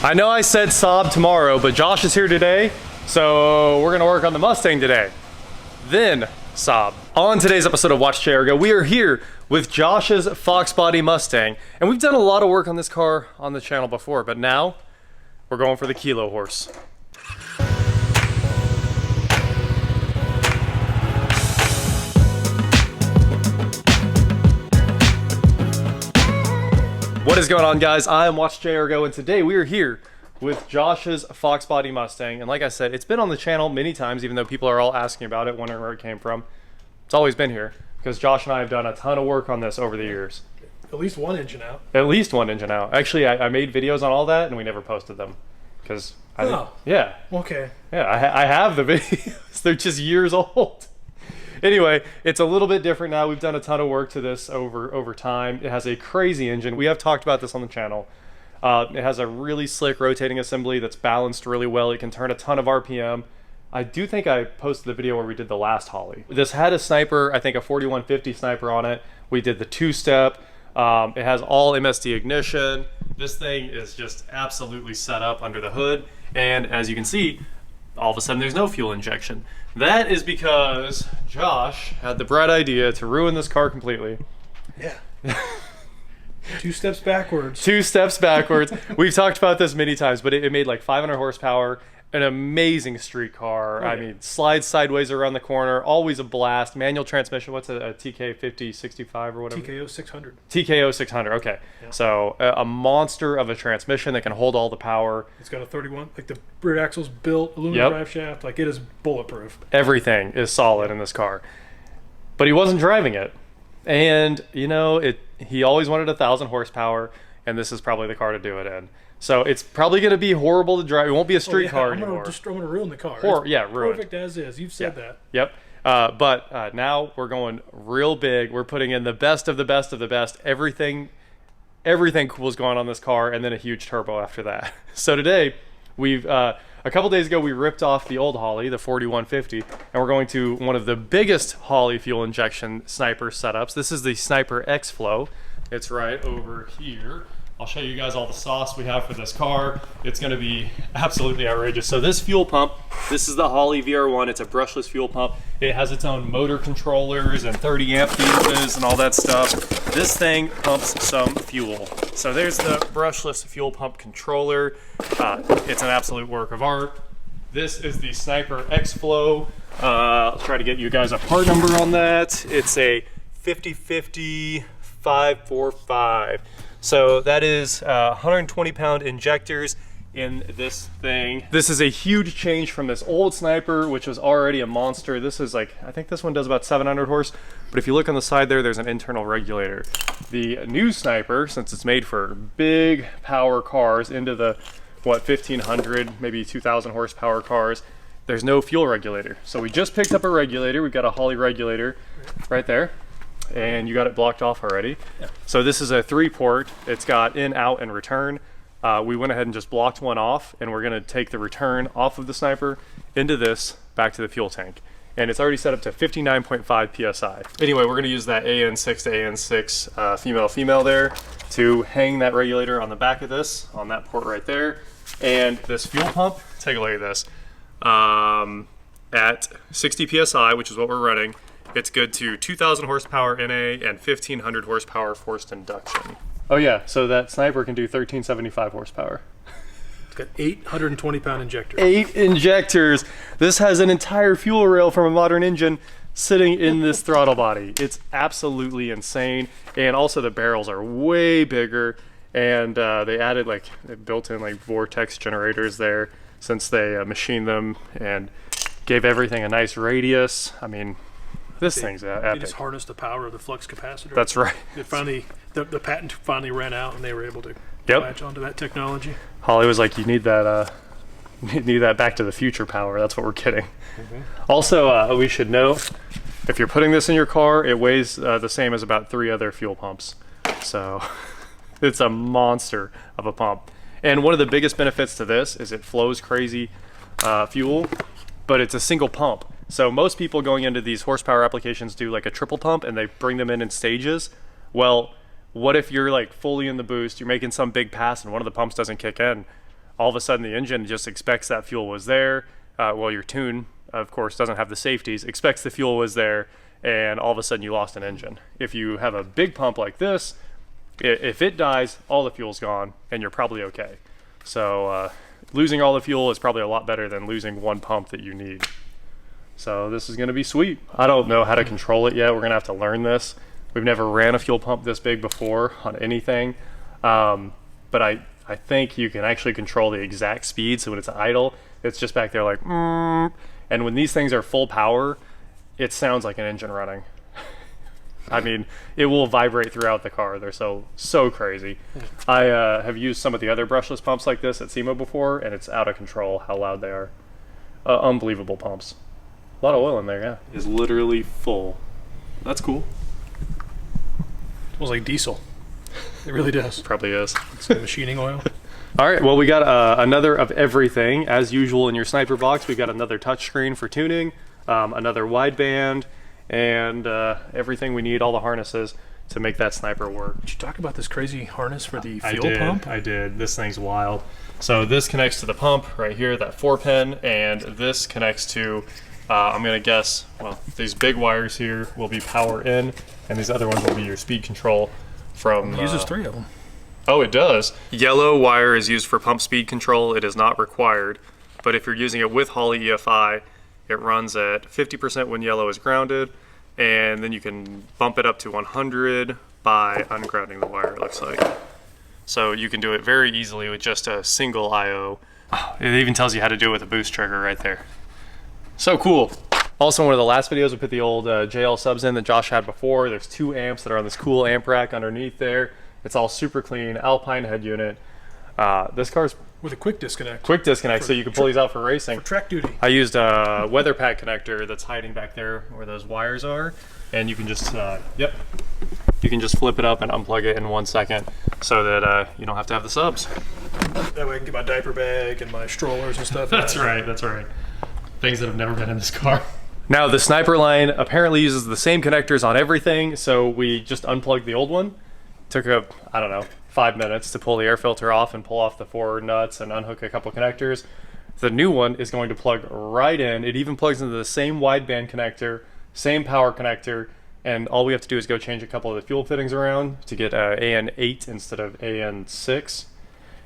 I know I said Saab tomorrow, but Josh is here today, so we're gonna work on the Mustang today. Then Saab. On today's episode of Watch JRGO, we are here with Josh's Foxbody Mustang, and we've done a lot of work on this car on the channel before, but now we're going for the kilo horse. What is going on, guys? I am Watch JRGO, and today we are here with Josh's Foxbody Mustang. And like I said, it's been on the channel many times, even though people are all asking about it, wondering where it came from. It's always been here because Josh and I have done a ton of work on this over the years. At least one engine out. At least one engine out. Actually, I made videos on all that, and we never posted them because yeah, okay, yeah, I have the videos. They're just years old. Anyway, it's a little bit different now. We've done a ton of work to this over time. It has a crazy engine. We have talked about this on the channel. It has a really slick rotating assembly that's balanced really well. It can turn a ton of RPM. I do think I posted the video where we did the last Holley. This had a Sniper, I think a 4150 Sniper on it. We did the two-step. It has all MSD ignition. This thing is just absolutely set up under the hood. And as you can see, all of a sudden there's no fuel injection. That is because Josh had the bright idea to ruin this car completely. Yeah. Two steps backwards. 2 steps backwards. We've talked about this many times, but it made like 500 horsepower, an amazing street car. I mean, slides sideways around the corner, always a blast. Manual transmission. What's a TK 5065 or whatever? TKO 600. TKO 600. Okay. Yeah. So a monster of a transmission that can hold all the power. It's got a 31, like the rear axle's built, aluminum drive shaft, like it is bulletproof. Everything is solid in this car. But he wasn't driving it. And, you know, he always wanted 1,000 horsepower, and this is probably the car to do it in. So it's probably going to be horrible to drive. It won't be a street car anymore. I'm going to ruin the car. Ruined. Perfect as is. You've said that. Yep. But now we're going real big. We're putting in the best of the best of the best. Everything cool is going on this car, and then a huge turbo after that. So today, we've a couple days ago we ripped off the old Holley, the 4150, and we're going to one of the biggest Holley fuel injection Sniper setups. This is the Sniper XFlow. It's right over here. I'll show you guys all the sauce we have for this car. It's going to be absolutely outrageous. So this fuel pump, this is the Holley VR1. It's a brushless fuel pump. It has its own motor controllers and 30 amp fuses and all that stuff. This thing pumps some fuel. So there's the brushless fuel pump controller. It's an absolute work of art. This is the Sniper XFlow. I'll try to get you guys a part number on that. It's a 5050 545. So that is 120 pound injectors in this thing. This is a huge change from this old Sniper, which was already a monster. This is like, I think this one does about 700 horse, but if you look on the side there's an internal regulator. The new Sniper, since it's made for big power cars into the, 1500, maybe 2000 horsepower cars, there's no fuel regulator. So we just picked up a regulator. We've got a Holley regulator right there. And you got it blocked off already. Yeah. So this is a 3-port. It's got in, out, and return. We went ahead and just blocked one off, and we're gonna take the return off of the Sniper into this, back to the fuel tank. And it's already set up to 59.5 PSI. Anyway, we're gonna use that AN6 to AN6 female there to hang that regulator on the back of this, on that port right there. And this fuel pump, take a look at this. At 60 PSI, which is what we're running, it's good to 2,000 horsepower NA and 1,500 horsepower forced induction. Oh yeah, so that Sniper can do 1,375 horsepower. It's got 820 pound injectors. 8 injectors. This has an entire fuel rail from a modern engine sitting in this throttle body. It's absolutely insane. And also the barrels are way bigger. And they added they built in vortex generators there since they machined them and gave everything a nice radius. I mean, this thing's epic. They just harnessed the power of the flux capacitor. That's right. It finally, the patent finally ran out, and they were able to latch onto that technology. Holley was like, "You need that. You need that Back to the Future power." That's what we're getting. Also, we should note, if you're putting this in your car, it weighs the same as about 3 other fuel pumps. So it's a monster of a pump. And one of the biggest benefits to this is it flows crazy fuel, but it's a single pump. So most people going into these horsepower applications do like a triple pump and they bring them in stages. Well, what if you're like fully in the boost, you're making some big pass and one of the pumps doesn't kick in? all of a sudden the engine just expects that fuel was there. Well, your tune, of course, doesn't have the safeties, expects the fuel was there, and all of a sudden you lost an engine. If you have a big pump like this, if it dies, all the fuel's gone, and you're probably okay. So losing all the fuel is probably a lot better than losing one pump that you need. So this is going to be sweet. I don't know how to control it yet. We're going to have to learn this. We've never ran a fuel pump this big before on anything. But I think you can actually control the exact speed. So when it's idle, it's just back there like, and when these things are full power, it sounds like an engine running. I mean, it will vibrate throughout the car. They're so crazy. I have used some of the other brushless pumps like this at SEMA before, and it's out of control how loud they are. Unbelievable pumps. A lot of oil in there, yeah. It's literally full. That's cool. It smells like diesel. It really does. Probably is. It's machining oil. All right, well, we got another of everything. As usual in your Sniper box, we got another touchscreen for tuning, another wideband, and everything we need, all the harnesses to make that Sniper work. Did you talk about this crazy harness for the fuel pump? I did. This thing's wild. So this connects to the pump right here, that 4-pin, and this connects to, I'm going to guess, well, these big wires here will be power in, and these other ones will be your speed control from... It uses 3 of them. Oh, it does. Yellow wire is used for pump speed control. It is not required, but if you're using it with Holley EFI, it runs at 50% when yellow is grounded, and then you can bump it up to 100 by ungrounding the wire, it looks like. So you can do it very easily with just a single I/O. It even tells you how to do it with a boost trigger right there. So cool. Also, in one of the last videos, we put the old JL subs in that Josh had before. There's 2 amps that are on this cool amp rack underneath there. It's all super clean, Alpine head unit. This car's with a quick disconnect. Quick disconnect, so you can pull these out for racing. For track duty. I used a weather pack connector that's hiding back there where those wires are, and you can just, you can just flip it up and unplug it in 1 second, so that you don't have to have the subs. That way I can get my diaper bag and my strollers and stuff. That's right. Things that have never been in this car. Now the Sniper line apparently uses the same connectors on everything, so we just unplugged the old one. Took I don't know, 5 minutes to pull the air filter off and pull off the 4 nuts and unhook a couple connectors. The new one is going to plug right in. It even plugs into the same wideband connector, same power connector, and all we have to do is go change a couple of the fuel fittings around to get AN8 instead of AN6,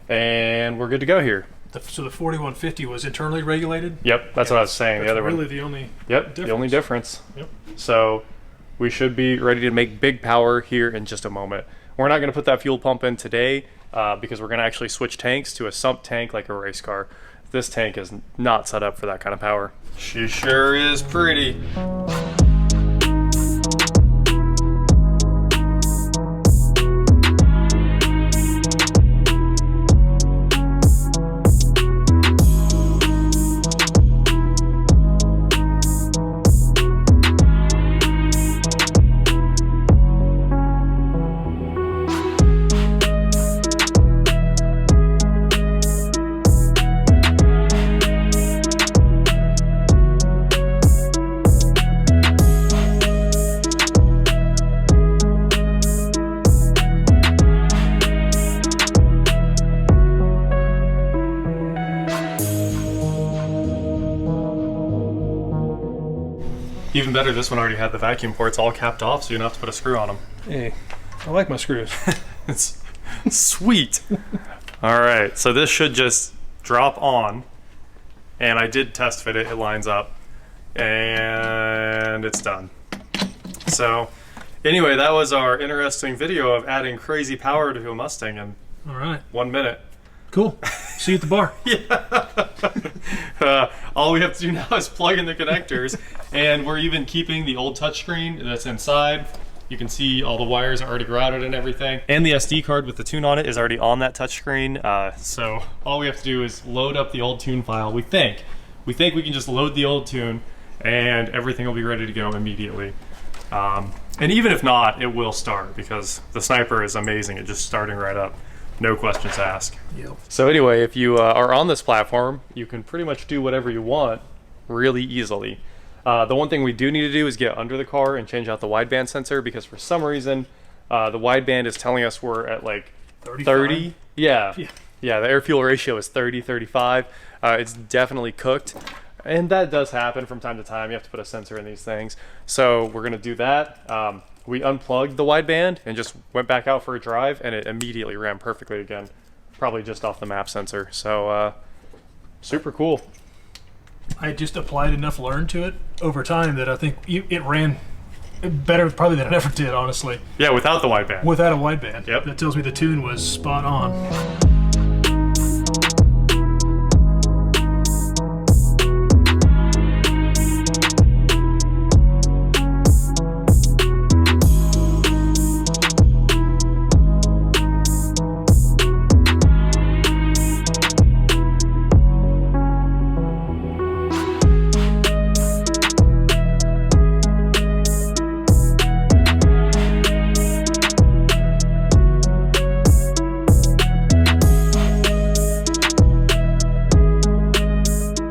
and we're good to go here. So the 4150 was internally regulated? Yep, that's what I was saying. That's the other really one. the only difference. The only difference. Yep. So we should be ready to make big power here in just a moment. We're not going to put that fuel pump in today because we're going to actually switch tanks to a sump tank like a race car. This tank is not set up for that kind of power. She sure is pretty. Even better, this one already had the vacuum ports all capped off, so you don't have to put a screw on them. Hey, I like my screws. It's sweet. All right, so this should just drop on, and I did test fit it. It lines up, and it's done. So anyway, that was our interesting video of adding crazy power to a Mustang in 1 minute. Cool. See you at the bar. Yeah. All we have to do now is plug in the connectors, and we're even keeping the old touchscreen that's inside. You can see all the wires are already grouted and everything. And the SD card with the tune on it is already on that touchscreen. So all we have to do is load up the old tune file. We think we can just load the old tune, and everything will be ready to go immediately. And even if not, it will start because the Sniper is amazing at just starting right up. No questions asked. Yep. So anyway, if you are on this platform, you can pretty much do whatever you want really easily. The one thing we do need to do is get under the car and change out the wideband sensor because for some reason, the wideband is telling us we're at like 30. Yeah. Yeah, the air-fuel ratio is 30-35. It's definitely cooked. And that does happen from time to time. You have to put a sensor in these things. So we're going to do that. We unplugged the wideband and just went back out for a drive, and it immediately ran perfectly again. Probably just off the map sensor. So super cool. I just applied enough learn to it over time that I think it ran better probably than it ever did, honestly. Yeah, without the wideband. Without a wideband. Yep. That tells me the tune was spot on.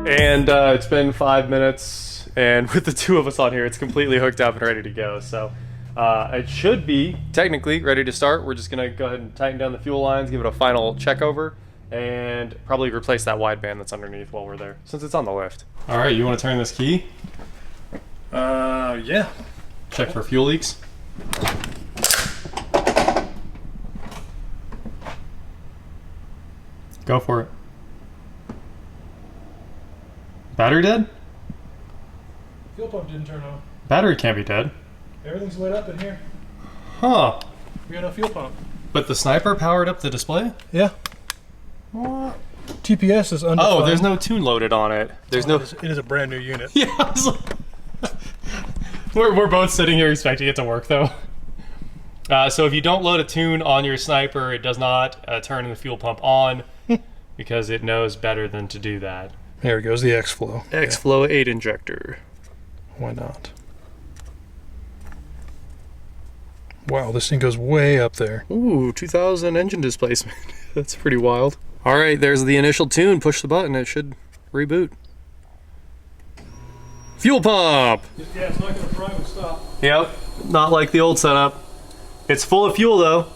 And it's been 5 minutes, and with the two of us on here, it's completely hooked up and ready to go. So it should be technically ready to start. We're just gonna go ahead and tighten down the fuel lines, give it a final check over, and probably replace that wideband that's underneath while we're there, since it's on the lift. All right, you want to turn this key? Yeah. Check for fuel leaks. Go for it. Battery dead? Fuel pump didn't turn on. Battery can't be dead. Everything's lit up in here. Huh. We got no fuel pump. But the Sniper powered up the display? Yeah. What? TPS is undefined. Oh, there's no tune loaded on it. There's no... It is a brand new unit. Yeah, I was like... we're both sitting here expecting it to work, though. So if you don't load a tune on your Sniper, it does not turn the fuel pump on because it knows better than to do that. There goes the XFlow. XFlow 8 injector. Why not? Wow, this thing goes way up there. Ooh, 2000 engine displacement. That's pretty wild. All right, there's the initial tune. Push the button. It should reboot. Fuel pump. Yeah, it's not going to prime and stop. Yep, not like the old setup. It's full of fuel though.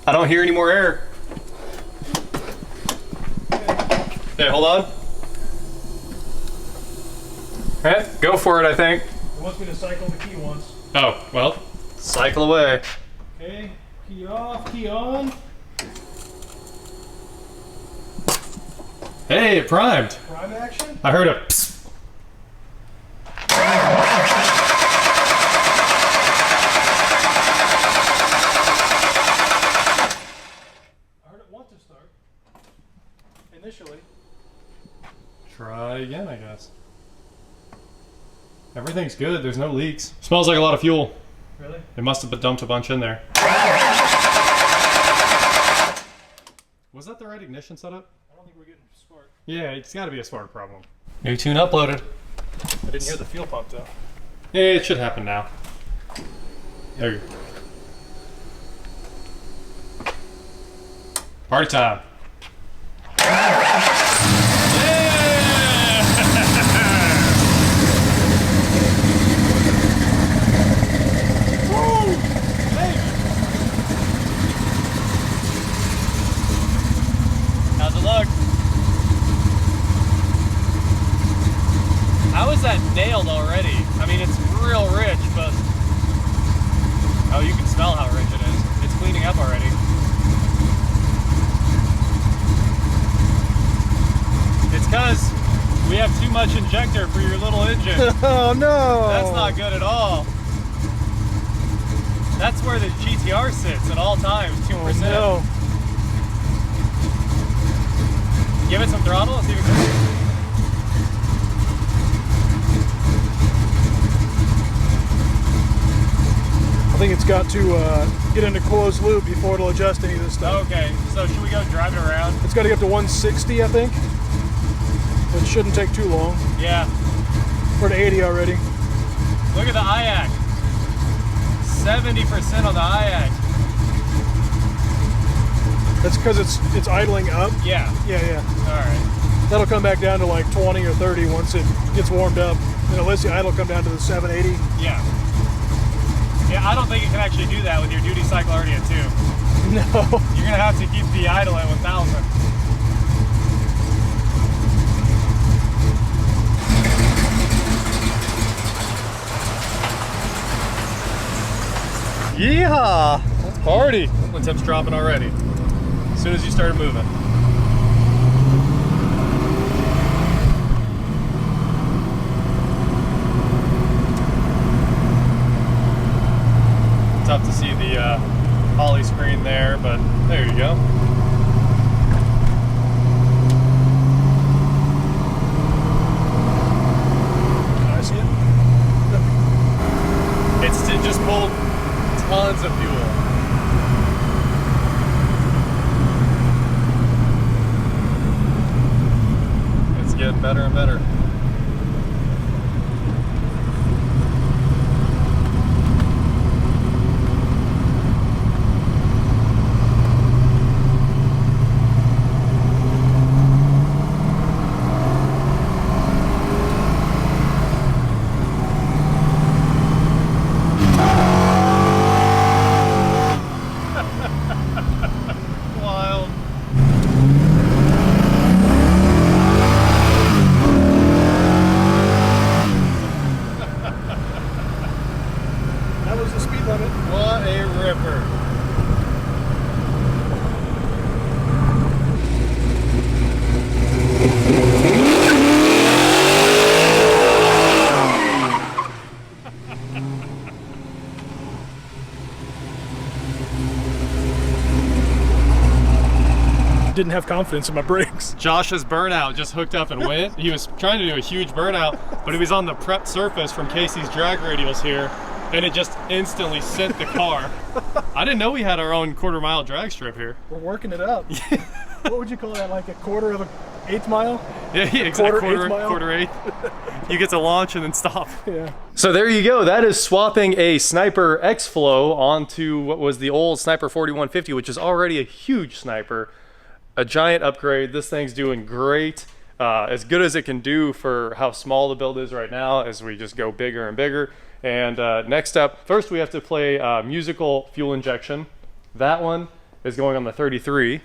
I don't hear any more air. Okay, hold on. Okay, go for it, I think. It wants me to cycle the key once. Oh, well, cycle away. Okay, key off, key on. Hey, it primed. Prime action? I heard a psst. I heard it want to start. Initially. Try again, I guess. Everything's good. There's no leaks. Smells like a lot of fuel. Really? It must have dumped a bunch in there. Was that the right ignition setup? I don't think we're getting smart. Yeah, it's got to be a smart problem. New tune uploaded. I didn't hear the fuel pump though. Yeah, it should happen now. There you go. Party time. How's it look? How is that nailed already? I mean, it's real rich, but... Oh, you can smell how rich it is. It's cleaning up already. It's because we have too much injector for your little engine. Oh no! That's not good at all. That's where the GTR sits at all times, 2%. Oh, no. Give it some throttle and see if it goes. I think it's got to get into closed loop before it'll adjust any of this stuff. Okay, so should we go drive it around? It's got to get up to 160, I think. It shouldn't take too long. Yeah. We're at 80 already. Look at the IAC. 70% on the IAC. That's because it's idling up. Yeah. Yeah. All right. That'll come back down to like 20 or 30 once it gets warmed up. And it lets the idle come down to the 780. Yeah. Yeah, I don't think it can actually do that with your duty cycle already at 2. No. You're gonna have to keep the idle at 1000. Yeehaw! Let's party! When temp's dropping already. As soon as you started moving. Tough to see the Holley screen there, but there you go. Can I see it? It just pulled tons of fuel. It's getting better and better. What a ripper. Didn't have confidence in my brakes. Josh's burnout just hooked up and went. He was trying to do a huge burnout, but he was on the prepped surface from Casey's drag radials here, and it just instantly sent the car. I didn't know we had our own quarter-mile drag strip here. We're working it up. What would you call that? Like a quarter of an eighth mile? Yeah, exactly. Quarter eighth. You get to launch and then stop. Yeah. So there you go. That is swapping a Sniper XFlow onto what was the old Sniper 4150, which is already a huge Sniper. A giant upgrade. This thing's doing great. As good as it can do for how small the build is right now as we just go bigger and bigger. And next up, first we have to play musical fuel injection. That one is going on the 33.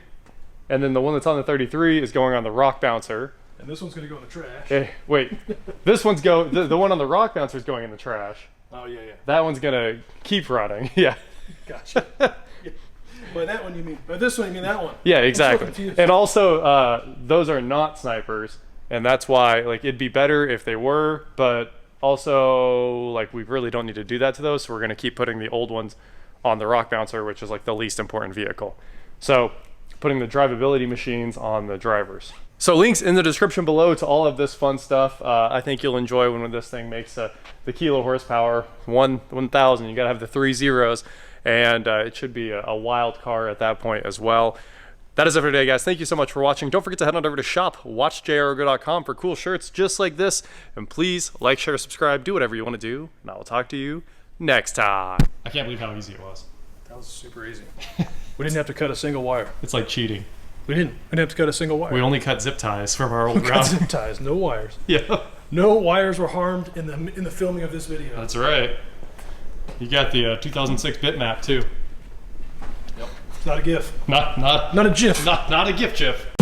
And then the one that's on the 33 is going on the rock bouncer. And this one's going to go in the trash. Hey, wait. This one's the one on the rock bouncer is going in the trash. Oh, yeah, yeah. That one's going to keep running. Yeah. Gotcha. By that one you mean, by this one you mean that one. Yeah, exactly. And also, those are not snipers. And that's why, like, it'd be better if they were, but also, like, we really don't need to do that to those. So we're going to keep putting the old ones on the rock bouncer, which is like the least important vehicle. So putting the drivability machines on the drivers. So links in the description below to all of this fun stuff. I think you'll enjoy when this thing makes the kilo horsepower, 1,000. You got to have the 3 zeros, and it should be a wild car at that point as well. That is it for today, guys. Thank you so much for watching. Don't forget to head on over to shop.watchjrgo.com for cool shirts just like this. And please like, share, subscribe, do whatever you want to do. And I will talk to you next time. I can't believe how easy it was. That was super easy. We didn't have to cut a single wire. It's like cheating. We didn't have to cut a single wire. We only cut zip ties from our old ground. Zip ties, no wires. Yeah. No wires were harmed in the filming of this video. That's right. You got the 2006 bitmap too. Yep. Not a GIF. Not a GIF. Not a GIF GIF.